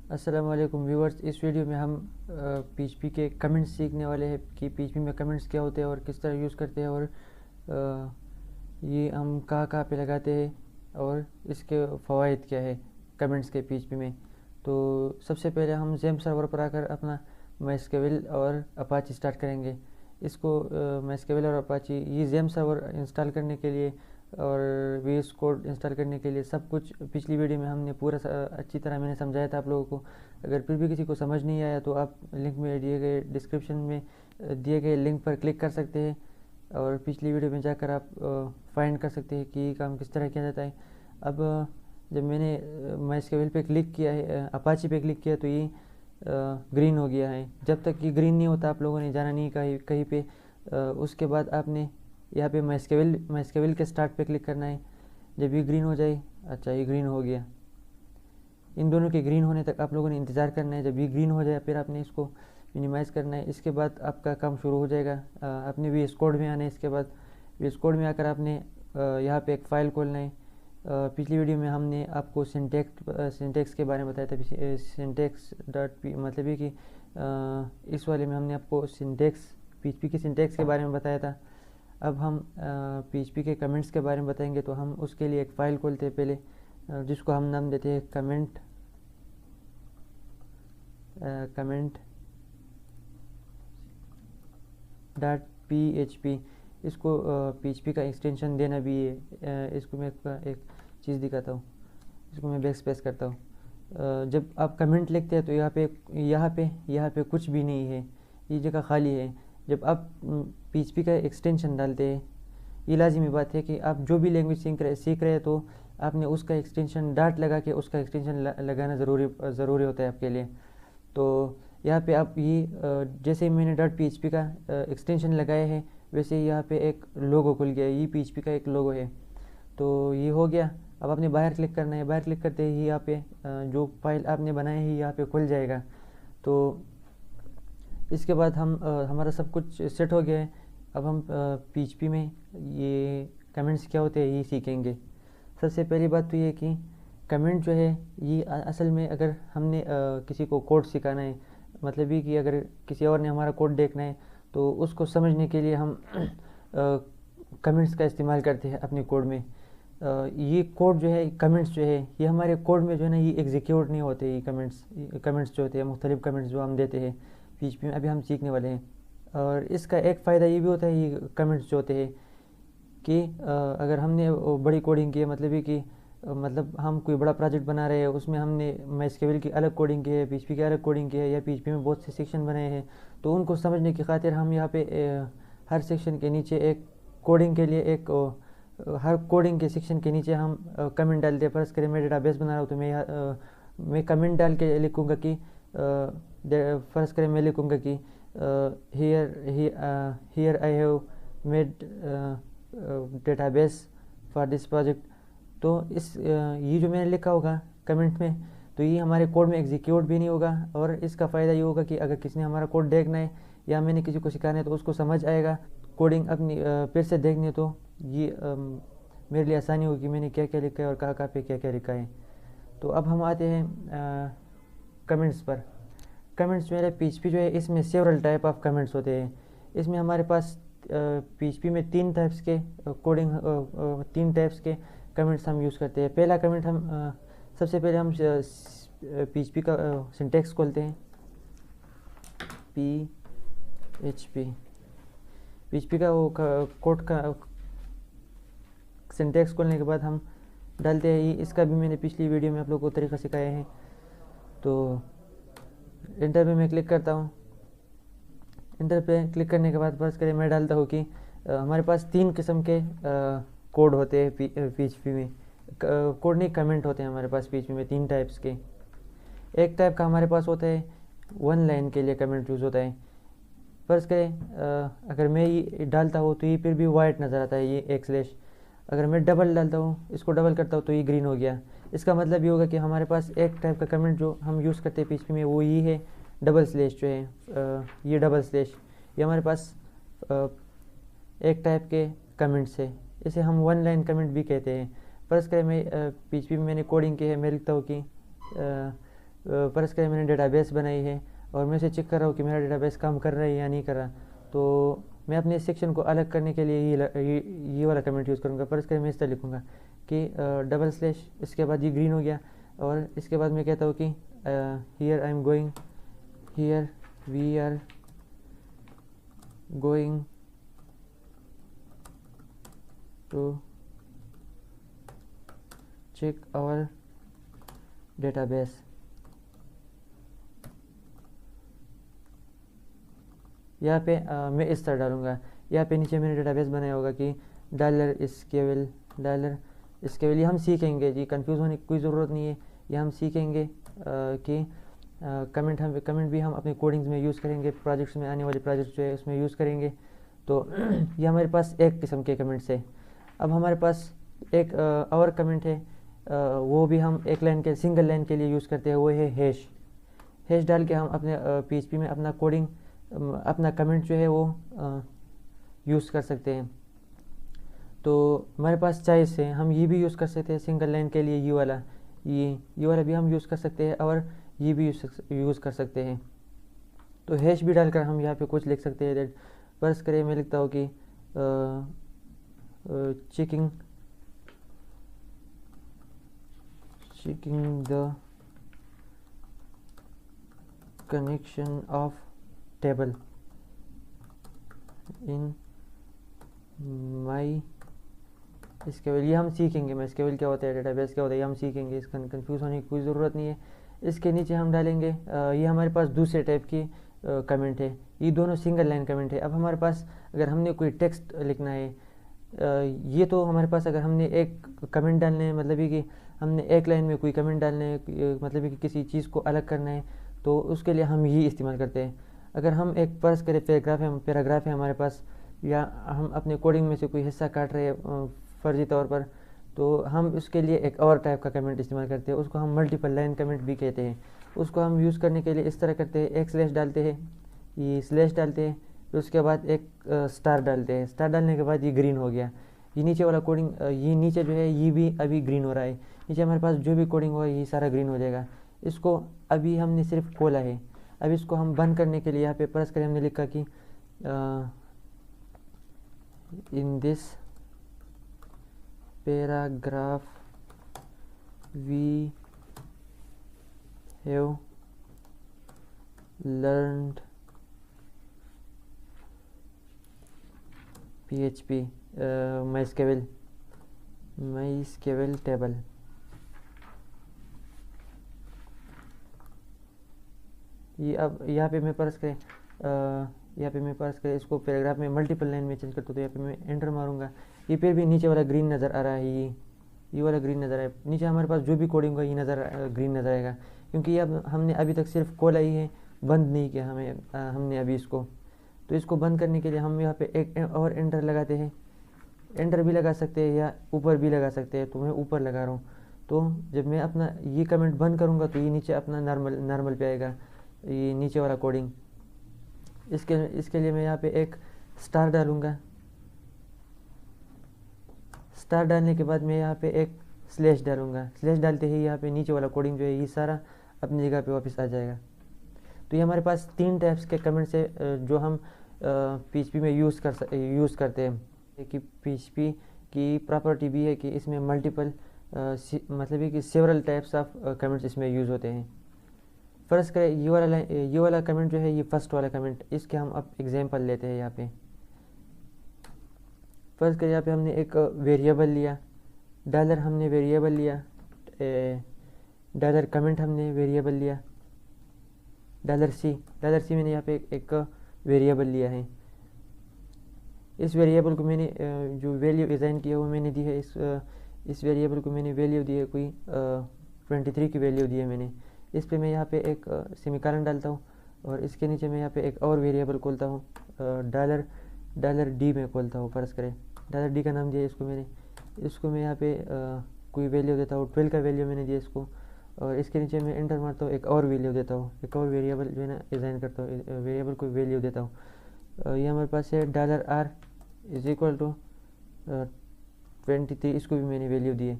अस्सलाम वालेकुम व्यूवर्स। इस वीडियो में हम पीएचपी के कमेंट्स सीखने वाले हैं कि पीएचपी में कमेंट्स क्या होते हैं और किस तरह यूज़ करते हैं, और ये हम कहाँ कहाँ पे लगाते हैं और इसके फ़वाइद क्या है कमेंट्स के पीएचपी में। तो सबसे पहले हम जेम सर्वर पर आकर अपना माइस्क्वेल और अपाची स्टार्ट करेंगे। इसको माइस्क्वेल और अपाची ये जेम सर्वर इंस्टॉल करने के लिए और वीएस कोड इंस्टॉल करने के लिए सब कुछ पिछली वीडियो में हमने पूरा अच्छी तरह मैंने समझाया था आप लोगों को। अगर फिर भी किसी को समझ नहीं आया तो आप लिंक में दिए गए डिस्क्रिप्शन में दिए गए लिंक पर क्लिक कर सकते हैं और पिछली वीडियो में जाकर आप फाइंड कर सकते हैं कि ये काम किस तरह किया जाता है। अब जब मैंने माइस्क्वेल पे क्लिक किया है, अपाची पे क्लिक किया, तो ये ग्रीन हो गया है। जब तक ये ग्रीन नहीं होता आप लोगों ने जाना नहीं कहीं कहीं पे। उसके बाद आपने यहाँ पे माइस्क्वेल के स्टार्ट पे क्लिक करना है। जब ये ग्रीन हो जाए, अच्छा ये ग्रीन हो गया, इन दोनों के ग्रीन होने तक आप लोगों ने इंतज़ार करना है। जब ये ग्रीन हो जाए फिर आपने इसको मिनिमाइज़ करना है। इसके बाद आपका काम शुरू हो जाएगा। अपने वीएस कोड में आना है। इसके बाद वीएस कोड में आकर आपने यहाँ पे एक फ़ाइल खोलना है। पिछली वीडियो में हमने आपको सिंटेक्स के बारे में बताया था। सिंटेक्स डॉट पी मतलब ये कि इस वाले में हमने आपको पीएचपी की सिंटेक्स के बारे में बताया था। अब हम पीएचपी के कमेंट्स के बारे में बताएंगे। तो हम उसके लिए एक फ़ाइल खोलते हैं पहले, जिसको हम नाम देते हैं कमेंट डॉट पीएचपी। इसको पीएचपी का एक्सटेंशन देना भी है। इसको मैं एक चीज़ दिखाता हूँ। इसको मैं बैक स्पेस करता हूँ। जब आप कमेंट लिखते हैं तो यहाँ पे कुछ भी नहीं है, ये जगह खाली है। जब आप पीएचपी का एक्सटेंशन डालते हैं, ये लाजिमी बात है कि आप जो भी लैंग्वेज सीख रहे हैं तो आपने उसका एक्सटेंशन डॉट लगा के उसका एक्सटेंशन लगाना ज़रूरी होता है आपके लिए। तो यहाँ पे आप ये जैसे ही मैंने डॉट पीएचपी का एक्सटेंशन लगाया है, वैसे ही यहाँ पे एक लोगो खुल गया। ये पीएचपी का एक लोगो है। तो ये हो गया। अब आपने बाहर क्लिक करना है। बाहर क्लिक करते ही यहाँ पे जो फाइल आपने बनाई है यहाँ पे खुल जाएगा। तो इसके बाद हमारा सब कुछ सेट हो गया है। अब हम पीएचपी में ये कमेंट्स क्या होते हैं ये सीखेंगे। सबसे पहली बात तो ये कि कमेंट जो है ये असल में अगर हमने किसी को कोड सिखाना है, मतलब ये कि अगर किसी और ने हमारा कोड देखना है तो उसको समझने के लिए हम कमेंट्स का इस्तेमाल करते हैं अपने कोड में। ये कोड जो है, कमेंट्स जो है, ये हमारे कोड में जो है ना ये एग्जीक्यूट नहीं होते। ये कमेंट्स जो होते हैं, मुख्तलिफ कमेंट्स जो हम देते हैं पीएचपी में, अभी हम सीखने वाले हैं। और इसका एक फ़ायदा ये भी होता है, ये कमेंट्स जो होते हैं कि अगर हमने बड़ी कोडिंग की है, मतलब ये कि मतलब हम कोई बड़ा प्रोजेक्ट बना रहे हैं, उसमें हमने माइस्क्वेल की अलग कोडिंग की है, पीएचपी की अलग कोडिंग की है, या पीएचपी में बहुत से सेक्शन बनाए हैं, तो उनको समझने की खातिर हम यहाँ पे हर सेक्शन के नीचे एक कोडिंग के लिए हर कोडिंग के सेक्शन के नीचे हम कमेंट डालते हैं। फर्स्ट करें मैं डेटाबेस बना रहा हूँ तो मैं कमेंट डाल के लिखूँगा कि फर्स्ट करें मैं लिखूँगा कि here I have made database for this project. तो ये जो मैंने लिखा होगा कमेंट में, तो ये हमारे कोड में एग्जीक्यूट भी नहीं होगा। और इसका फ़ायदा ये होगा कि अगर किसी ने हमारा कोड देखना है या मैंने किसी को सिखाना है तो उसको समझ आएगा। कोडिंग अपनी फिर से देखने तो ये मेरे लिए आसानी होगी कि मैंने क्या क्या लिखा है और कहाँ कहाँ पे क्या क्या लिखा है। तो अब हम आते हैं कमेंट्स पर। कमेंट्स मेरे पीएचपी जो है इसमें सेवरल टाइप ऑफ कमेंट्स होते हैं। इसमें हमारे पास पीएचपी में तीन टाइप्स के कमेंट्स हम यूज़ करते हैं। पहला कमेंट हम सबसे पहले हम पीएचपी का सिंटेक्स खोलते हैं। पीएचपी का वो कोड का सिंटेक्स खोलने के बाद हम डालते हैं। इसका भी मैंने पिछली वीडियो में आप लोगों को तरीका सिखाया है। तो इंटर पे मैं क्लिक करता हूँ। इंटर पे क्लिक करने के बाद फर्स्ट करें मैं डालता हूँ कि हमारे पास तीन किस्म के कोड होते हैं पीएचपी में। कोड नहीं, कमेंट होते हैं हमारे पास पीएचपी में तीन टाइप्स के। एक टाइप का हमारे पास होता है वन लाइन के लिए कमेंट यूज़ होता है। फर्स्ट करें अगर मैं ये डालता हूँ तो ये फिर भी वाइट नज़र आता है, ये एक स्लैश। अगर मैं डबल डालता हूँ, इसको डबल करता हूँ तो ये ग्रीन हो गया। इसका मतलब ये होगा कि हमारे पास एक टाइप का कमेंट जो हम यूज़ करते हैं पीएचपी में वो ये है डबल स्लैश जो है, ये डबल स्लैश, ये हमारे पास एक टाइप के कमेंट्स है। इसे हम वन लाइन कमेंट भी कहते हैं। फर्स्ट करें मैं पीएचपी में मैंने कोडिंग की है, मैं लिखता हूँ कि फर्ज करें मैंने डेटाबेस बनाई है और मैं इसे चेक कर रहा हूँ कि मेरा डेटाबेस काम कर रहा है या नहीं कर रहा, तो मैं अपने सेक्शन को अलग करने के लिए ये वाला कमेंट यूज़ करूँगा। फर्ज करें मैं इस तरह लिखूँगा कि डबल स्लैश, इसके बाद ये ग्रीन हो गया, और इसके बाद मैं कहता हूँ कि here I am going, here we are going to check our database. यहाँ पे मैं इस तरह डालूँगा। यहाँ पे नीचे मैंने डेटाबेस बनाया होगा कि डॉलर स्केल। ये हम सीखेंगे जी, कंफ्यूज होने की कोई ज़रूरत नहीं है। ये हम सीखेंगे कि कमेंट भी हम अपने कोडिंग्स में यूज़ करेंगे, प्रोजेक्ट्स में, आने वाले प्रोजेक्ट्स जो है उसमें यूज़ करेंगे। तो ये हमारे पास एक किस्म के कमेंट्स है। अब हमारे पास एक और कमेंट है, वो भी हम एक लाइन के, सिंगल लाइन के लिए यूज़ करते हैं, वो है हैश। हैश डाल के हम अपने PHP में अपना कोडिंग, अपना कमेंट जो है वो यूज़ कर सकते हैं। तो हमारे पास चॉइस है, हम ये भी यूज़ कर सकते हैं सिंगल लाइन के लिए, ये वाला भी हम यूज़ कर सकते हैं, और ये भी यूज़ कर सकते हैं। तो हैश भी डालकर हम यहाँ पे कुछ लिख सकते हैं। दैट फर्स्ट करें मैं लिखता हूँ कि checking the connection of table in my scale. ये हम सीखेंगे, मैं स्केल क्या होता है, डेटाबेस क्या होता है, ये हम सीखेंगे, इसका कंफ्यूज होने की कोई ज़रूरत नहीं है। इसके नीचे हम डालेंगे, ये हमारे पास दूसरे टाइप की कमेंट है, ये दोनों सिंगल लाइन कमेंट है। अब हमारे पास अगर हमने कोई टेक्स्ट लिखना है, ये तो हमारे पास अगर हमने एक कमेंट डालने है, मतलब कि हमने एक लाइन में कोई कमेंट डालने है, मतलब कि किसी चीज़ को अलग करना है, तो उसके लिए हम ये इस्तेमाल करते हैं। अगर हम एक फर्ज करें पैराग्राफ है हमारे पास, या हम अपने कोडिंग में से कोई हिस्सा काट रहे हैं फर्जी तौर पर, तो हम उसके लिए एक और टाइप का कमेंट इस्तेमाल करते हैं, उसको हम मल्टीपल लाइन कमेंट भी कहते हैं। उसको हम यूज़ करने के लिए इस तरह करते हैं, एक स्लैश डालते हैं, ये स्लैश डालते हैं, फिर उसके बाद एक स्टार डालते हैं। स्टार डालने के बाद ये ग्रीन हो गया। ये नीचे वाला कोडिंग, ये नीचे जो है ये भी अभी ग्रीन हो रहा है। नीचे हमारे पास जो भी कोडिंग होगा ये सारा ग्रीन हो जाएगा। इसको अभी हमने सिर्फ खोला है। अब इसको हम बंद करने के लिए यहाँ पे प्रेस करें, हमने लिखा कि in this paragraph we have learned PHP MySQL टेबल। ये अब यहाँ पे मैं पर्स करें, इसको पैराग्राफ में मल्टीपल लाइन में चेंज करता हूँ, तो यहाँ पे मैं एंटर मारूंगा। ये फिर भी नीचे वाला ग्रीन नज़र आ रहा है, ये वाला ग्रीन नज़र आया। नीचे हमारे पास जो भी कोडिंग होगा ये ग्रीन नज़र आएगा, क्योंकि ये अब हमने अभी तक सिर्फ खोला ही है, बंद नहीं किया हमने अभी इसको। तो इसको बंद करने के लिए हम यहाँ पे एक और एंटर लगाते हैं। एंटर भी लगा सकते हैं या ऊपर भी लगा सकते हैं, तो मैं ऊपर लगा रहा हूँ। तो जब मैं अपना ये कमेंट बंद करूँगा तो ये नीचे अपना नॉर्मल पे आएगा, ये नीचे वाला कोडिंग। इसके लिए मैं यहाँ पे एक स्टार डालूँगा। स्टार डालने के बाद मैं यहाँ पे एक स्लैश डालूँगा। स्लैश डालते ही यहाँ पे नीचे वाला कोडिंग जो है ये सारा अपनी जगह पे वापस आ जाएगा। तो ये हमारे पास 3 टाइप्स के कमेंट्स है जो हम PHP में यूज़ करते हैं। कि PHP की प्रॉपर्टी भी है कि इसमें मल्टीपल मतलब कि सेवरल टाइप्स ऑफ कमेंट्स इसमें यूज़ होते हैं। फर्स्ट करें ये वाला कमेंट जो है, ये फर्स्ट वाला कमेंट, इसके हम अब एग्जांपल लेते हैं। यहाँ पे फर्स्ट करें, यहाँ पे हमने एक वेरिएबल लिया, डॉलर हमने वेरिएबल लिया, डॉलर कमेंट हमने वेरिएबल लिया, डॉलर सी मैंने यहाँ पे एक वेरिएबल लिया है। इस वेरिएबल को मैंने जो वैल्यू असाइन किया वो मैंने दी है, इस वेरिएबल को मैंने वैल्यू दी है, कोई 23 की वैल्यू दी है मैंने। इस पे मैं यहाँ पे एक सेमीकोलन डालता हूँ, और इसके नीचे मैं यहाँ पे एक और वेरिएबल खोलता हूँ, डॉलर डी में खोलता हूँ। फर्ज करें डॉलर डी का नाम दिया इसको मैं यहाँ पे कोई वैल्यू देता हूँ, 12 का वैल्यू मैंने दिया इसको, और इसके नीचे मैं एंटर मारता हूँ, एक और वैल्यू देता हूँ, एक और वेरिएबल जो है ना डिज़ाइन करता हूँ, वेरिएबल को वैल्यू देता हूँ। ये हमारे पास है $r इज इक्वल टू 23, इसको भी मैंने वैल्यू दी है।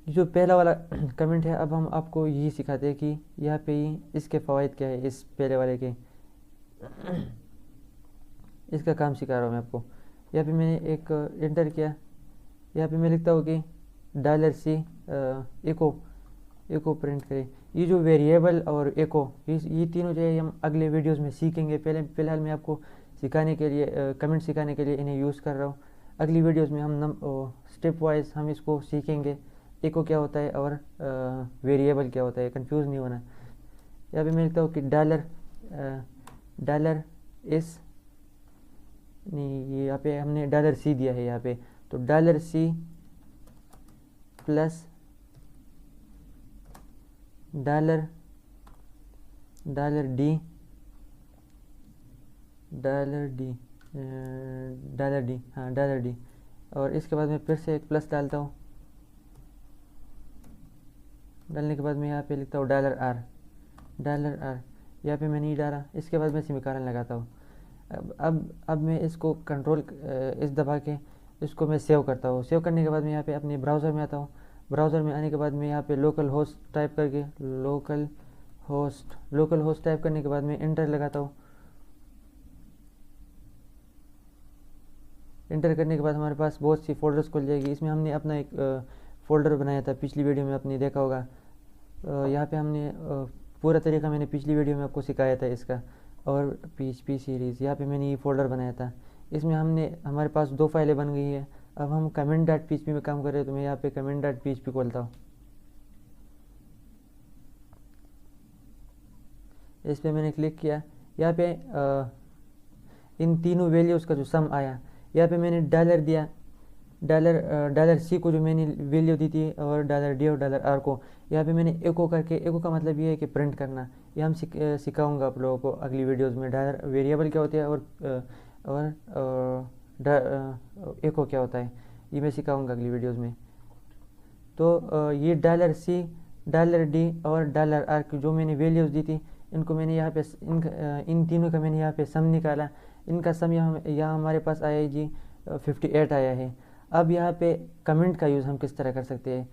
जो पहला वाला कमेंट है, अब हम आपको यही सिखाते हैं कि यहाँ पे ही इसके फ़वाइद क्या है, इस पहले वाले के इसका काम सिखा रहा हूँ मैं आपको। यहाँ पे मैंने एक इंटर किया, यहाँ पे मैं लिखता हूँ कि $C एको प्रिंट करें। ये जो वेरिएबल और एको, ये तीनों जो है हम अगले वीडियोस में सीखेंगे। फ़िलहाल मैं आपको सिखाने के लिए, कमेंट सिखाने के लिए इन्हें यूज़ कर रहा हूँ। अगली वीडियोस में हम स्टेप वाइज हम इसको सीखेंगे, एको क्या होता है और वेरिएबल क्या होता है, कंफ्यूज नहीं होना। यहाँ पे मैं लिखता हूँ कि डॉलर इस नहीं, ये यहाँ पे हमने $C दिया है यहाँ पे, तो $C प्लस डॉलर डी, हाँ $D, और इसके बाद मैं फिर से एक प्लस डालता हूँ। डालने के बाद मैं यहाँ पे लिखता हूँ $R, यहाँ पे मैंने ये डाला। इसके बाद मैं सेमीकोलन लगाता हूँ। अब मैं इसको कंट्रोल इस दबा के इसको मैं सेव करता हूँ। सेव करने के बाद मैं यहाँ पे अपने ब्राउज़र में आता हूँ। ब्राउज़र में आने के बाद मैं यहाँ पे लोकल होस्ट टाइप करके लोकल होस्ट टाइप करने के बाद मैं इंटर लगाता हूँ। इंटर करने के बाद हमारे पास बहुत सी फ़ोल्डर्स खुल जाएगी। इसमें हमने अपना एक फ़ोल्डर बनाया था, पिछली वीडियो में आपने देखा होगा। यहाँ पे हमने पूरा तरीका मैंने पिछली वीडियो में आपको सिखाया था इसका, और PHP सीरीज़, यहाँ पे मैंने ये फ़ोल्डर बनाया था। इसमें हमारे पास 2 फाइलें बन गई है। अब हम comment.php में काम कर रहे हैं, तो मैं यहाँ पे comment.php खोलता हूँ। इस पर मैंने क्लिक किया। यहाँ पे इन तीनों वैल्यूज़ का जो सम आया, यहाँ पे मैंने डॉलर दिया, $C को जो मैंने वैल्यू दी थी, और $D और $R को यहाँ पे मैंने एको करके, एको का मतलब ये है कि प्रिंट करना। ये हम सिखाऊंगा आप लोगों को अगली वीडियोस में। वेरिएबल क्या होता है और एको क्या होता है, ये मैं सिखाऊंगा अगली वीडियोस में। तो ये $C, $D और $R की जो मैंने वैल्यूज़ दी थी, इनको मैंने यहाँ पे इन तीनों का मैंने यहाँ पे सम निकाला। इनका सम यहाँ हमारे पास आया है जी 58 आया है। अब यहाँ पे कमेंट का यूज़ हम किस तरह कर सकते हैं,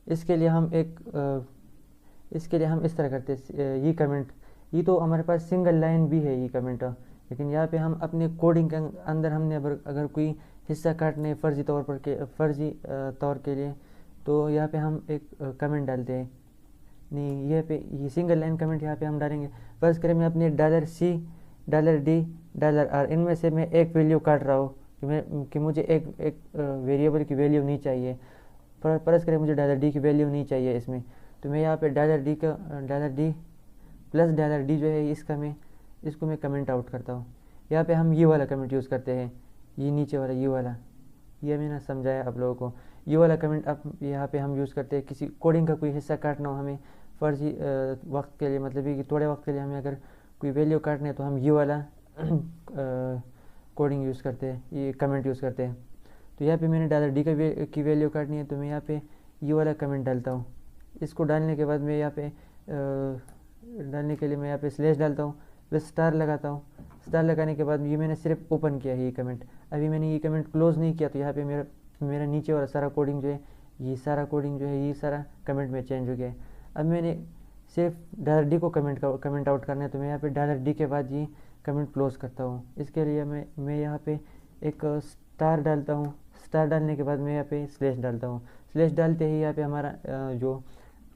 इसके लिए हम इस तरह करते हैं। ये कमेंट, ये तो हमारे पास सिंगल लाइन भी है ये कमेंट, लेकिन यहाँ पे हम अपने कोडिंग के अंदर हमने अगर कोई हिस्सा काटने फ़र्ज़ी तौर के लिए, तो यहाँ पे हम एक कमेंट डालते हैं। नहीं, ये सिंगल लाइन कमेंट यहाँ पे हम डालेंगे। फ़र्ज़ करें मैं अपने $C, $D, $R इनमें से मैं एक वैल्यू काट रहा हूँ कि मुझे एक वेरिएबल की वैल्यू नहीं चाहिए। फ़र्ज़ करें मुझे $D की वैल्यू नहीं चाहिए इसमें, तो मैं यहाँ पे $D प्लस $D जो है इसको मैं कमेंट आउट करता हूँ। यहाँ पे हम ये वाला कमेंट यूज़ करते हैं, ये नीचे वाला, ये मैंने समझाया आप लोगों को। ये वाला कमेंट अब यहाँ पे हम यूज़ करते हैं, किसी कोडिंग का कोई हिस्सा काटना हो हमें फ़र्ज़ी वक्त के लिए, मतलब कि थोड़े वक्त के लिए हमें अगर कोई वैल्यू काटने है, तो हम ये वाला कोडिंग यूज़ करते हैं, ये कमेंट यूज़ करते हैं। तो यहाँ पे मैंने $D की वैल्यू काटनी है, तो मैं यहाँ पे ये वाला कमेंट डालता हूँ। इसको डालने के बाद मैं यहाँ पे डालने के लिए मैं यहाँ पे स्लैश डालता हूँ, फिर स्टार लगाता हूँ। स्टार लगाने के बाद ये मैंने सिर्फ ओपन किया है ये कमेंट, अभी मैंने ये कमेंट क्लोज़ नहीं किया। तो यहाँ पे मेरा नीचे वाला सारा कोडिंग जो है, ये सारा कमेंट में चेंज हो गया है। अब मैंने सिर्फ $D को कमेंट आउट करना है, तो मैं यहाँ पे $D के बाद ये कमेंट क्लोज़ करता हूँ। इसके लिए मैं यहाँ पे एक स्टार डालता हूँ। स्टार डालने के बाद मैं यहाँ पे स्लैश डालता हूँ। स्लैश डालते ही यहाँ पे हमारा जो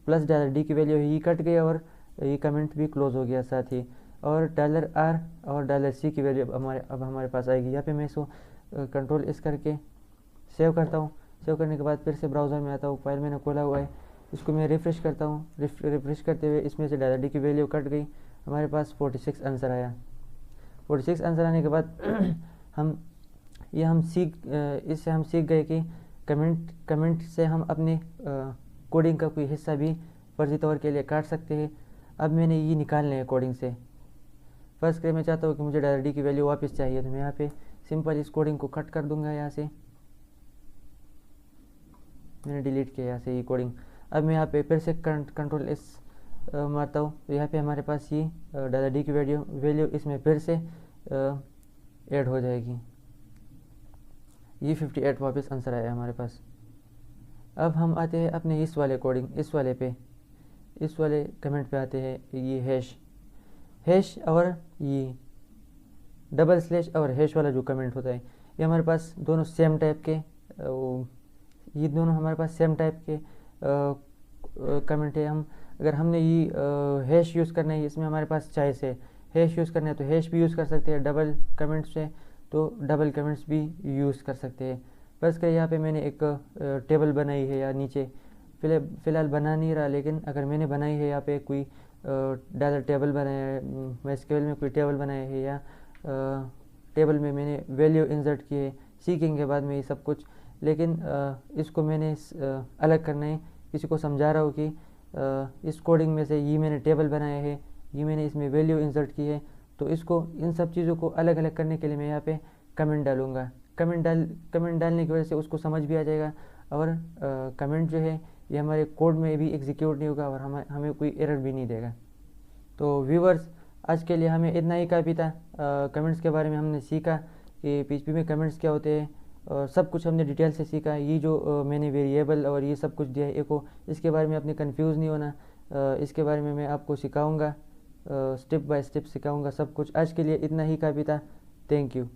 प्लस $D की वैल्यू है ये कट गई, और ये कमेंट भी क्लोज़ हो गया साथ ही। और $R और $C की वैल्यू अब हमारे पास आएगी। यहाँ पे मैं इसको कंट्रोल इस करके सेव करता हूँ। सेव करने के बाद फिर से ब्राउज़र में आता हूँ, फाइल मैंने खोला हुआ है, इसको मैं रिफ़्रेश करता हूँ। रिफ़्रेश करते हुए इसमें से $D की वैल्यू कट गई, हमारे पास 46 आंसर आया। 46 आंसर आने के बाद इससे हम सीख गए कि कमेंट से हम अपने कोडिंग का कोई हिस्सा भी फर्जी तौर के लिए काट सकते हैं। अब मैंने ये निकालने हैं कोडिंग से। फर्स्ट करें मैं चाहता हूँ कि मुझे $D की वैल्यू वापस चाहिए, तो मैं यहाँ पे सिंपल इस कोडिंग को कट कर दूंगा। यहाँ से मैंने डिलीट किया यहाँ से ये कोडिंग। अब मैं यहाँ पे फिर से कंट्रोल एस मारता हूँ, तो यहाँ पे हमारे पास ये $D की वैल्यू इसमें फिर से ऐड हो जाएगी। ये 58 वापस आंसर आया हमारे पास। अब हम आते हैं अपने इस वाले कोडिंग, इस वाले कमेंट पे आते हैं। ये हैश और ये डबल स्लैश और हैश वाला जो कमेंट होता है, ये हमारे पास दोनों सेम टाइप के, ये दोनों हमारे पास सेम टाइप के कमेंट है। अगर हमने ये हैश यूज़ करना है, इसमें हमारे पास चॉइस है, हैश यूज़ करना है तो हैश भी यूज़ कर सकते हैं, डबल कमेंट्स है तो डबल कमेंट्स भी यूज़ कर सकते हैं। बस कर यहाँ पे मैंने एक टेबल बनाई है, या नीचे फ़िलहाल बना नहीं रहा, लेकिन अगर मैंने बनाई है यहाँ पे कोई डाटा टेबल बनाया है, MySQL में कोई टेबल बनाया है, या टेबल में मैंने वैल्यू इंसर्ट की है, सीखेंगे बाद में ये सब कुछ। लेकिन इसको मैंने अलग करना है, किसी को समझा रहा हूँ कि इस कोडिंग में से ये मैंने टेबल बनाया है, ये मैंने इसमें वैल्यू इंसर्ट की है, तो इसको इन सब चीज़ों को अलग अलग करने के लिए मैं यहाँ पे कमेंट डालूँगा। कमेंट डालने की वजह से उसको समझ भी आ जाएगा, और कमेंट जो है ये हमारे कोड में भी एग्जीक्यूट नहीं होगा, और हमें कोई एरर भी नहीं देगा। तो व्यूवर्स, आज के लिए हमें इतना ही काफ़ी था। कमेंट्स के बारे में हमने सीखा कि PHP में कमेंट्स क्या होते हैं, और सब कुछ हमने डिटेल से सीखा। ये जो मैंने वेरिएबल और ये सब कुछ दिया है एको, इसके बारे में आपने कंफ्यूज नहीं होना। इसके बारे में मैं आपको सिखाऊंगा, स्टेप बाय स्टेप सिखाऊंगा सब कुछ। आज के लिए इतना ही काफ़ी था। Thank you.